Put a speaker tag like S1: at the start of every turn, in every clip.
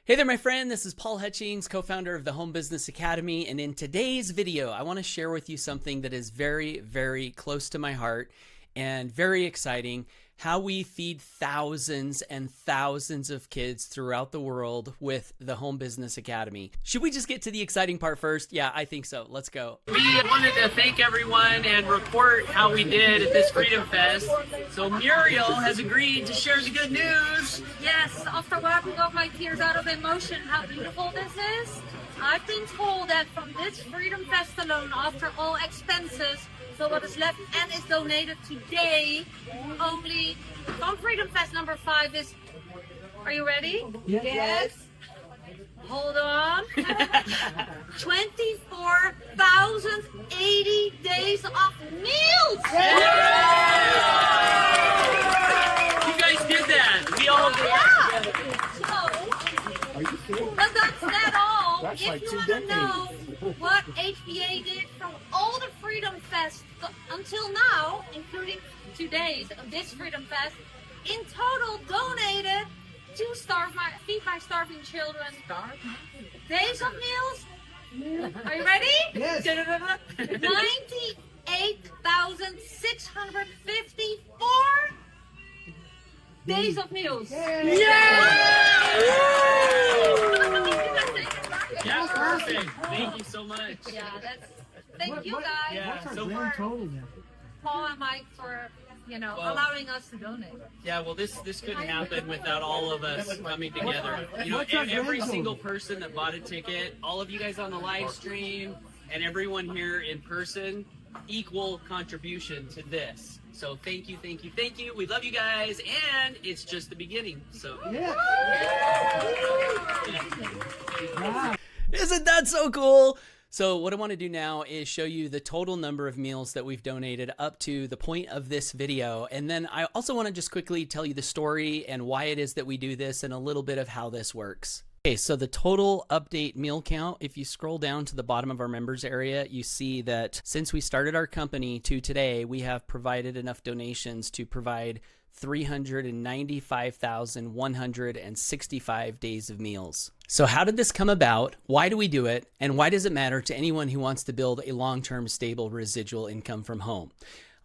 S1: Hey there, my friend. This is Paul Hutchings, co-founder of the Home Business Academy. And in today's video, I want to share with you something that is very, very close to my heart and very exciting. How we feed thousands and thousands of kids throughout the world with the Home Business Academy. Should we just get to the exciting part first? Yeah, I think so. Let's go. We wanted to thank everyone and report how we did at this Freedom Fest. So Muriel has agreed to share the good news.
S2: Yes, after wiping off my tears out of emotion, how beautiful this is. I've been told that from this Freedom Fest alone, after all expenses, so what is left and is donated today, only from Freedom Fest number 5 is, are you ready? Yes. Hold on. 24,080 days of meals.
S1: You guys did that. We all did.
S2: But that's not all.
S3: That's
S2: If
S3: like
S2: you
S3: 2
S2: want to
S3: decades.
S2: know what HBA did from all the Freedom Fest until now, including 2 days of this Freedom Fest, in total donated to feed my starving children. Days of meals. Are you ready?
S3: Yes.
S2: 98,654 days of meals.
S1: Yeah, perfect. Thank you so much.
S2: Yeah, thank you guys,
S1: Yeah,
S3: What's our
S1: so
S3: grand total now?
S2: Paul and Mike, for
S1: Well,
S2: allowing us to donate.
S1: Yeah, well, this couldn't happen without all of us coming together. You know,
S3: What's our
S1: every
S3: grand
S1: single
S3: total?
S1: person that bought a ticket, all of you guys on the live stream, and everyone here in person, equal contribution to this. So thank you, thank you, thank you. We love you guys, and it's just the beginning. So
S3: Yeah.
S1: isn't that so cool? So what I want to do now is show you the total number of meals that we've donated up to the point of this video. And then I also want to just quickly tell you the story and why it is that we do this and a little bit of how this works. Okay, so the total update meal count, if you scroll down to the bottom of our members area, you see that since we started our company to today, we have provided enough donations to provide 395,165 days of meals. So how did this come about? Why do we do it? And why does it matter to anyone who wants to build a long-term stable residual income from home?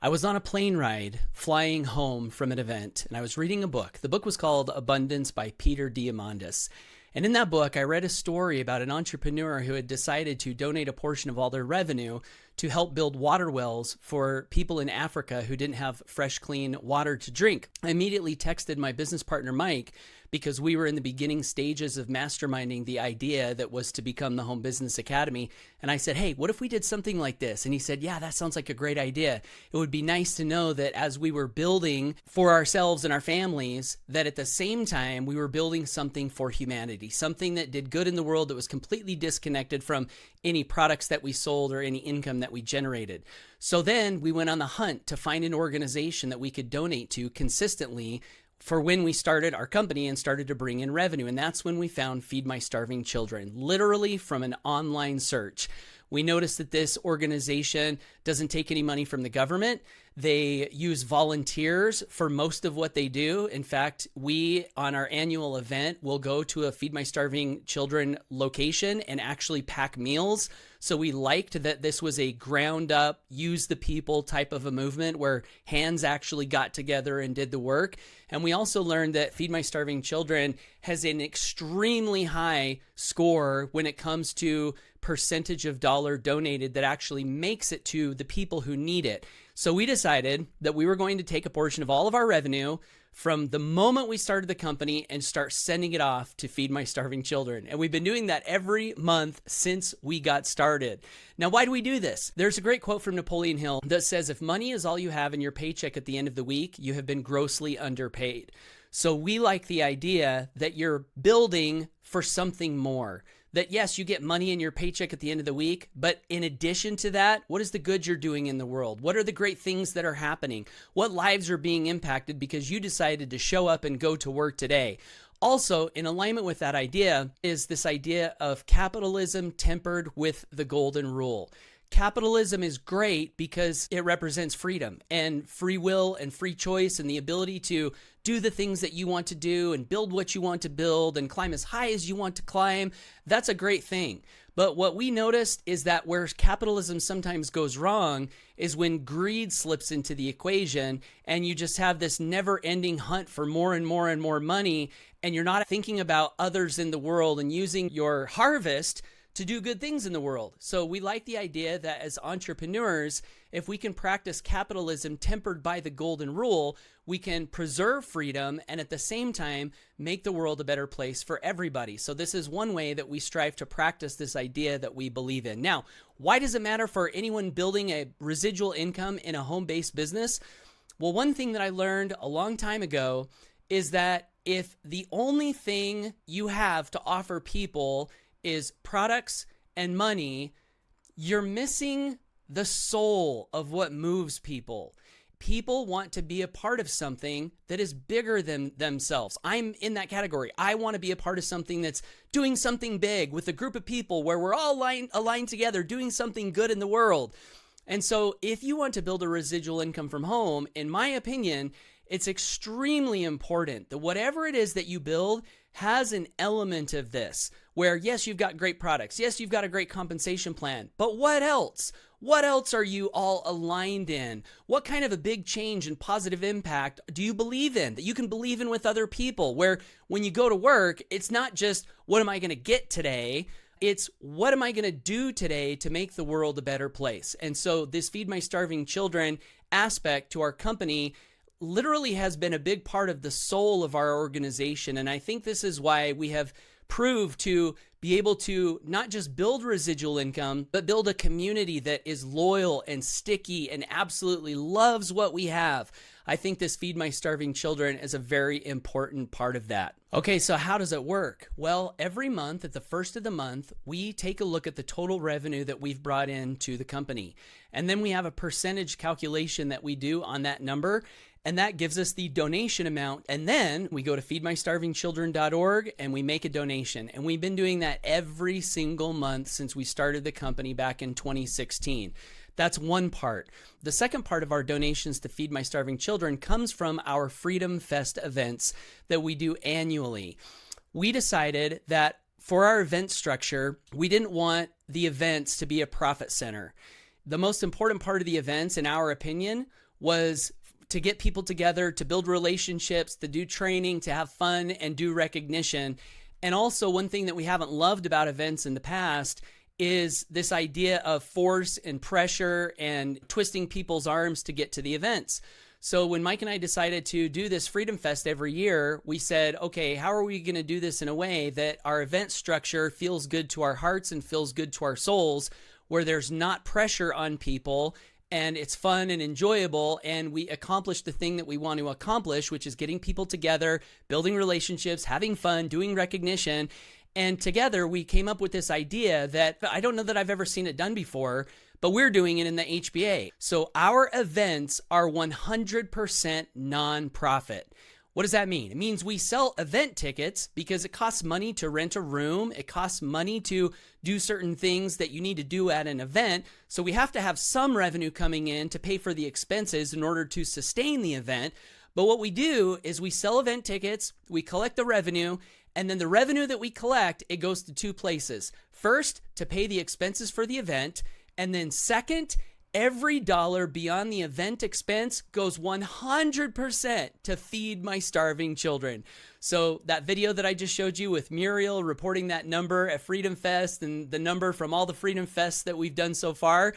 S1: I was on a plane ride flying home from an event, and I was reading a book. The book was called Abundance by Peter Diamandis. And in that book, I read a story about an entrepreneur who had decided to donate a portion of all their revenue to help build water wells for people in Africa who didn't have fresh, clean water to drink. I immediately texted my business partner, Mike, because we were in the beginning stages of masterminding the idea that was to become the Home Business Academy. And I said, hey, what if we did something like this? And he said, yeah, that sounds like a great idea. It would be nice to know that as we were building for ourselves and our families, that at the same time, we were building something for humanity, something that did good in the world that was completely disconnected from any products that we sold or any income that we generated. So then we went on the hunt to find an organization that we could donate to consistently for when we started our company and started to bring in revenue. And that's when we found Feed My Starving Children, literally from an online search. We noticed that this organization doesn't take any money from the government. They use volunteers for most of what they do. In fact, we, on our annual event, will go to a Feed My Starving Children location and actually pack meals. So we liked that this was a ground up, use the people type of a movement where hands actually got together and did the work. And we also learned that Feed My Starving Children has an extremely high score when it comes to percentage of dollar donated that actually makes it to the people who need it. So we decided that we were going to take a portion of all of our revenue from the moment we started the company and start sending it off to Feed My Starving Children. And we've been doing that every month since we got started. Now, why do we do this? There's a great quote from Napoleon Hill that says, if money is all you have in your paycheck at the end of the week, you have been grossly underpaid. So we like the idea that you're building for something more. That yes, you get money in your paycheck at the end of the week, but in addition to that, what is the good you're doing in the world? What are the great things that are happening? What lives are being impacted because you decided to show up and go to work today? Also, in alignment with that idea is this idea of capitalism tempered with the golden rule. capitalism is great because it represents freedom and free will and free choice and the ability to do the things that you want to do and build what you want to build and climb as high as you want to climb. That's a great thing. But what we noticed is that where capitalism sometimes goes wrong is when greed slips into the equation and you just have this never-ending hunt for more and more and more money, and you're not thinking about others in the world and using your harvest to do good things in the world. So we like the idea that as entrepreneurs, if we can practice capitalism tempered by the golden rule, we can preserve freedom and at the same time make the world a better place for everybody. So this is one way that we strive to practice this idea that we believe in. Now, why does it matter for anyone building a residual income in a home-based business? Well, one thing that I learned a long time ago is that if the only thing you have to offer people is products and money, you're missing the soul of what moves people. People want to be a part of something that is bigger than themselves. I'm in that category. I want to be a part of something that's doing something big with a group of people where we're all aligned together, doing something good in the world. And so if you want to build a residual income from home, in my opinion, it's extremely important that whatever it is that you build has an element of this, where yes, you've got great products. Yes, you've got a great compensation plan, but what else? What else are you all aligned in? What kind of a big change and positive impact do you believe in that you can believe in with other people, where when you go to work, it's not just what am I going to get today? It's what am I going to do today to make the world a better place? And so this Feed My Starving Children aspect to our company literally has been a big part of the soul of our organization. And I think this is why we have proved to be able to not just build residual income, but build a community that is loyal and sticky and absolutely loves what we have. I think this Feed My Starving Children is a very important part of that. Okay, so how does it work? Well, every month at the first of the month, we take a look at the total revenue that we've brought into the company. And then we have a percentage calculation that we do on that number. And that gives us the donation amount. And then we go to feedmystarvingchildren.org and we make a donation. And we've been doing that every single month since we started the company back in 2016. That's one part. The second part of our donations to Feed My Starving Children comes from our Freedom Fest events that we do annually. We decided that for our event structure, we didn't want the events to be a profit center. The most important part of the events, in our opinion, was to get people together, to build relationships, to do training, to have fun, and do recognition. And also, one thing that we haven't loved about events in the past is this idea of force and pressure and twisting people's arms to get to the events. So when Mike and I decided to do this Freedom Fest every year, we said, okay, how are we going to do this in a way that our event structure feels good to our hearts and feels good to our souls, where there's not pressure on people and it's fun and enjoyable, and we accomplish the thing that we want to accomplish, which is getting people together, building relationships, having fun, doing recognition. And together we came up with this idea that I don't know that I've ever seen it done before, but we're doing it in the HBA. So our events are 100% nonprofit. What does that mean? It means we sell event tickets because it costs money to rent a room. It costs money to do certain things that you need to do at an event. So we have to have some revenue coming in to pay for the expenses in order to sustain the event. But what we do is we sell event tickets, we collect the revenue, and then the revenue that we collect, it goes to two places. First, to pay the expenses for the event, and then second, every dollar beyond the event expense goes 100% to Feed My Starving Children. So that video that I just showed you with Muriel reporting that number at Freedom Fest and the number from all the Freedom Fests that we've done so far,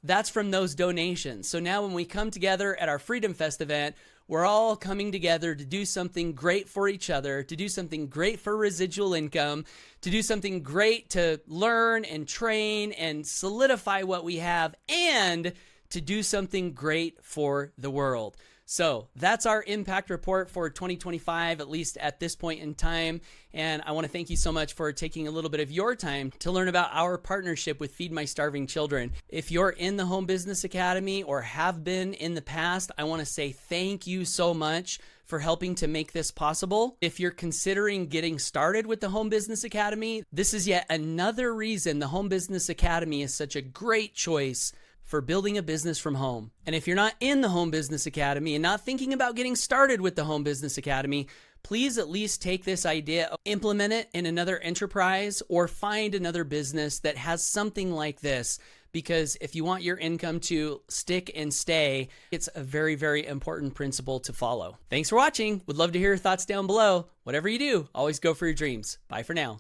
S1: that's from those donations. So now when we come together at our Freedom Fest event, we're all coming together to do something great for each other, to do something great for residual income, to do something great to learn and train and solidify what we have, and to do something great for the world. So that's our impact report for 2025, at least at this point in time. And I want to thank you so much for taking a little bit of your time to learn about our partnership with Feed My Starving Children. If you're in the Home Business Academy or have been in the past, I want to say thank you so much for helping to make this possible. If you're considering getting started with the Home Business Academy, this is yet another reason the Home Business Academy is such a great choice for building a business from home. And if you're not in the Home Business Academy and not thinking about getting started with the Home Business Academy, please at least take this idea, implement it in another enterprise, or find another business that has something like this. Because if you want your income to stick and stay, it's a very, very important principle to follow. Thanks for watching. Would love to hear your thoughts down below. Whatever you do, always go for your dreams. Bye for now.